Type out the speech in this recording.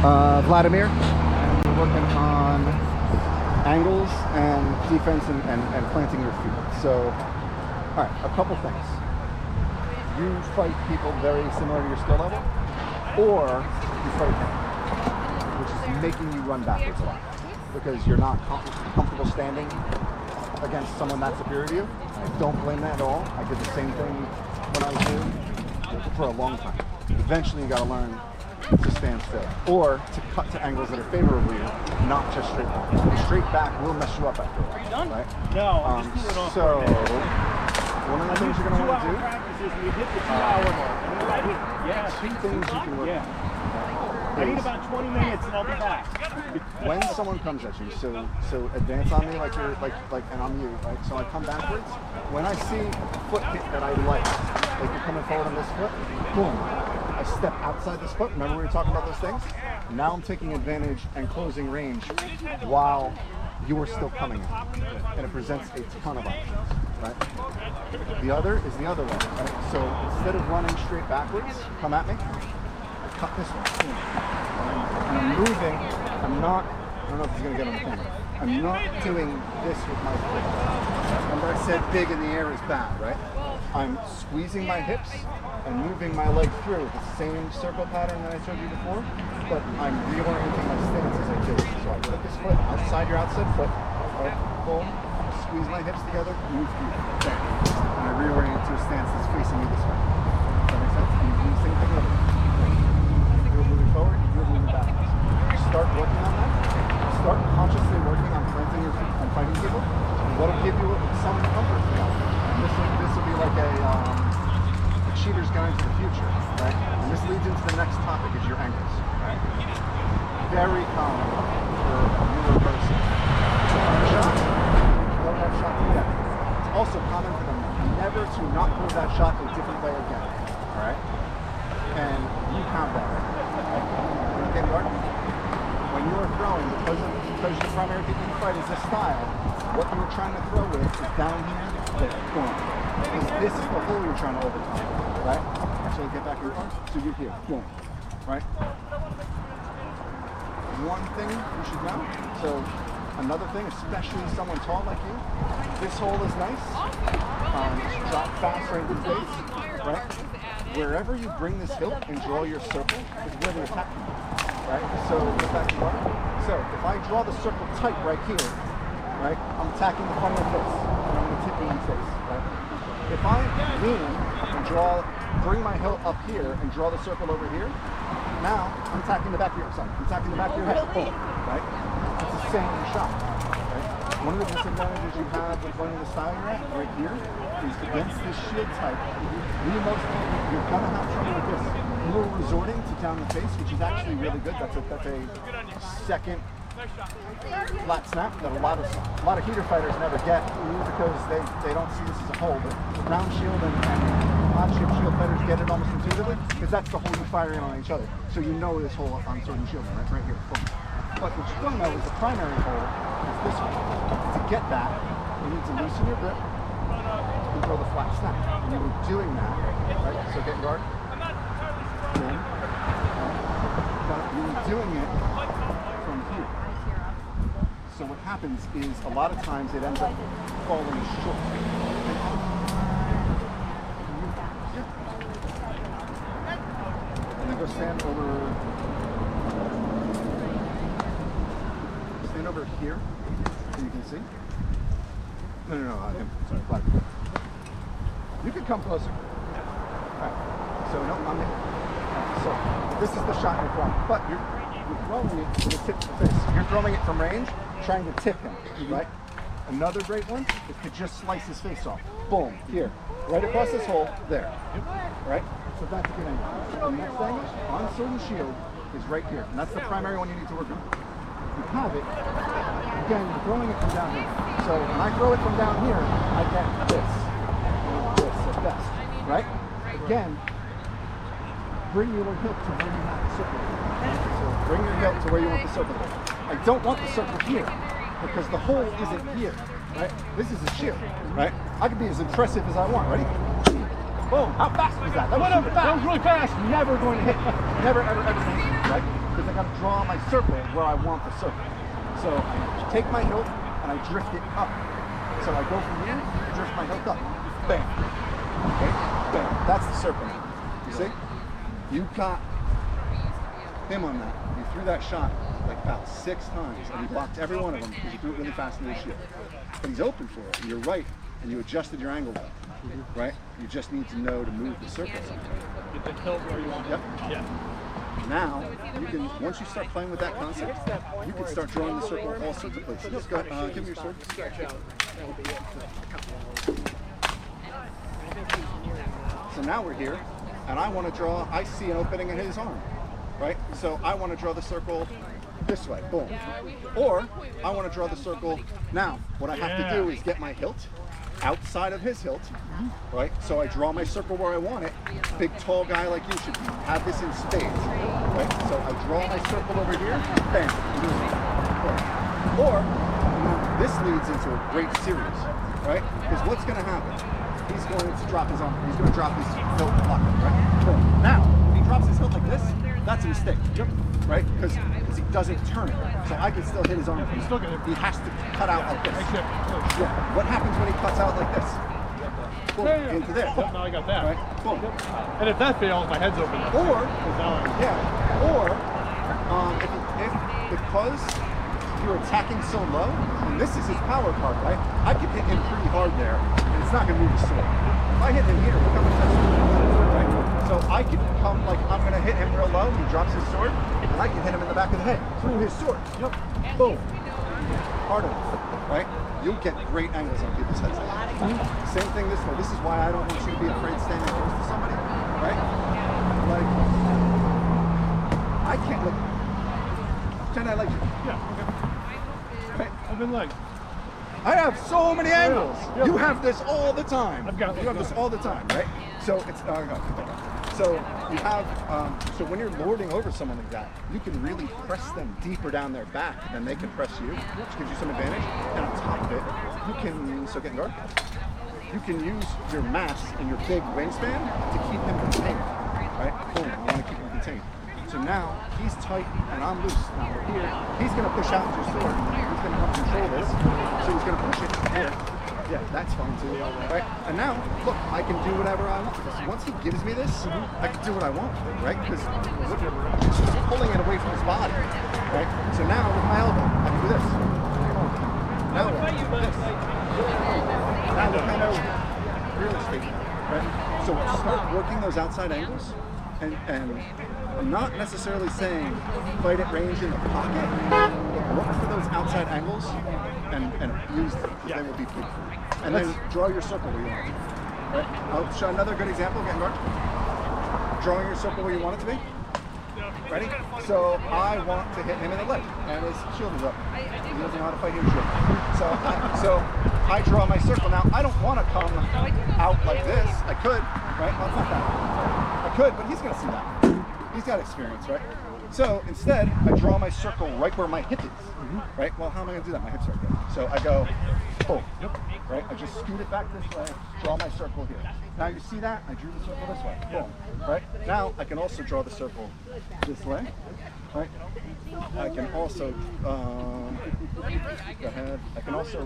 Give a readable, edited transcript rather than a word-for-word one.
Vladimir, and we're working on angles and defense and planting your feet. So, all right, a couple things. You fight people very similar to your skill level, or you fight him, which is making you run backwards a lot because you're not comfortable standing against someone that's superior to you. I don't blame that at all. I did the same thing when I was new for a long time. Eventually, you got to learn to stand still, or to cut to angles that are favorable to you, not just straight back. Straight back will mess you up after a while. Are you done? Right? No. So, one of the things you're going to want to do, practices when you hit the 2-hour mark. Yeah, two things you can work on. I need about 20 minutes and I'll be back. When someone comes at you, so advance on me like you're like, and I'm you, right? So I come backwards. When I see a foot hit that I like you're coming forward on this foot, boom. I step outside this foot. Remember we were talking about those things? Now I'm taking advantage and closing range while you are still coming at. And it presents a ton of options, right? The other is the other way, right? So instead of running straight backwards, come at me, I cut this one. And I'm moving, I don't know if it's gonna get on the camera. I'm not doing this with my foot. Remember I said big in the air is bad, right? I'm squeezing my hips and moving my leg through the same circle pattern that I showed you before, but I'm reorienting my stance as I do it. So I put this foot outside your outside foot, right? Boom, squeeze my hips together, move through. Okay. And I reorient to a stance that's facing me this way. Does that make sense? And you do the same thing over. You're moving forward, you're moving backwards. Start working on that. Start consciously working on planting your feet and fighting people. What'll give you some comfort. This will be like a cheater's guide to the future, right? And this leads into the next topic is your angles, right? Very common for a newer person to have a shot, don't have shot together. It's also common for them never to not throw that shot a different way again, all right? And you count that, right? Okay, Mark? When you are throwing, because the primary thing you fight is this style, what you were trying to throw with is down here, there, boom. Because this is the hole you're trying to overcome, right? Actually, get back here, so you're here, boom, right? One thing you should know, so another thing, especially someone tall like you, this hole is nice, just drop fast right into the face, right? Wherever you bring this hilt and draw your circle is where the attack can be, right? So, get back to the bar. So, if I draw the circle tight right here, right, I'm attacking the front of the face, and I'm going to tip you in the face, right? If I lean and bring my hilt up here and draw the circle over here, now I'm attacking the back of your head, boom, right? It's the same shot, right? One of the disadvantages you have with running the style you're at right here is against this shield type, you're gonna have trouble with this. You were resorting to down the face, which is actually really good. That's a second flat snap that a lot of heater fighters never get because they don't see this as a hole. But round shield and odd shape shield fighters get it almost intuitively because that's the hole you fire in on each other. So you know this hole on sword and shield, right here. Boom. But what you don't know is the primary hole is this one. To get that, you need to loosen your grip and throw the flat snap. And you were doing that, right? So get guard. Boom. You were doing it from here. So what happens is a lot of times it ends up falling short. And then go stand over here, so you can see. No, him. Sorry, black. You can come closer. Alright. So no, I'm here. So this is the shot you're throwing, but you're throwing it to the tip of the face. You're throwing it from range, trying to tip him, right? Another great one is to just slice his face off. Boom, here, right across this hole, there, right? So that's a good angle. The next angle on sword and shield is right here, and that's the primary one you need to work on. You have it, again, you're throwing it from down here. So when I throw it from down here, I get this at best, right? Again, bring your hilt to where you want the circle. So bring your hilt to where you want the circle. I don't want the circle here because the hole isn't here, right? This is a shield, right? I can be as impressive as I want. Ready? Boom! How fast was that? That was really fast. Never going to hit. Never, ever, ever going to hit, right? Because I got to draw my circle where I want the circle. So I take my hilt and I drift it up. So I go from here, drift my hilt up. Bam. Okay? Bam. That's the circle now. You see? You got him on that. You threw that shot like about 6 times and he blocked every one of them because you threw it really fast into the shield. But he's open for it. And you're right. And you adjusted your angle well. Right? You just need to know to move the circle sometimes. Get the tilt where you want it. Yep. Yeah. Now, you can, once you start playing with that concept, you can start drawing the circle all sorts of places. Just go, give me your sword. So now we're here, and I want to draw, I see an opening in his arm, right? So I want to draw the circle this way, boom. Or I want to draw the circle, now what I have to do is get my hilt outside of his hilt, right? So I draw my circle where I want it. Big tall guy like you should have this in spades, right? So I draw my circle over here, bam. Or this leads into a great series, right? Because what's going to happen? He's going to drop his arm. He's going to drop his hilt and block it, right? Boom. Now, if he drops his hilt like this, that's a mistake, right? Because he doesn't turn it. So I can still hit his arm. He's still gonna. He has to cut out like this. Yeah. What happens when he cuts out like this? Boom, into there. Yep, now I got that. Right? Boom. And if that fails, my head's open. Or, yeah. Or, if because you're attacking so low, and this is his power card, right? I can hit him pretty hard there, and it's not going to move the sword. If I hit him here, look how much that sword does, right? So I can come like I'm going to hit him real low, he drops his sword, and I can hit him in the back of the head through his sword. Yep. Boom. Harder, right? You'll get great angles on people's heads. Same thing this way. This is why I don't want you to be afraid standing close to somebody, right? Like, I can't look. Pretend I like you. Yeah. Okay. Right? I've been like. I have so many angles. Yep. You have this all the time. You have this all the time, right? So it's so you have so when you're lording over someone like that, you can really press them deeper down their back than they can press you, which gives you some advantage. And on top of it, you can getting guard. You can use your mass and your big wingspan to keep him contained, right? Boom. I want to keep him contained. So now he's tight and I'm loose. Now we're here. He's going to push out with your sword. He's going to help control this. So he's going to push it here. Yeah, that's fine too. Right? And now, look, I can do whatever I want. Because once he gives me this, I can do what I want with it, right? Because it's just pulling it away from his body. Right? So now with my elbow, I can do this. Now look, this. Now look how much real estate. Right? So start working those outside angles. And I'm not necessarily saying fight at range in the pocket, but look for those outside angles and use them. They will be big for you. And then draw your circle where you want it. Right? I'll show another good example, getting guard. Drawing your circle where you want it to be. Ready? So I want to hit him in the leg, and his shield is up. He doesn't know how to fight his shield. So I draw my circle. Now I don't want to come out like this. I could, right? Well, it's not that. I could, but he's going to see that. He's got experience, right? So instead, I draw my circle right where my hip is, right? Well, how am I going to do that? My hips are good. So I go, boom, right? I just scoot it back this way, draw my circle here. Now you see that? I drew the circle this way, boom, right? Now I can also draw the circle this way, right? I can also, go ahead, I can also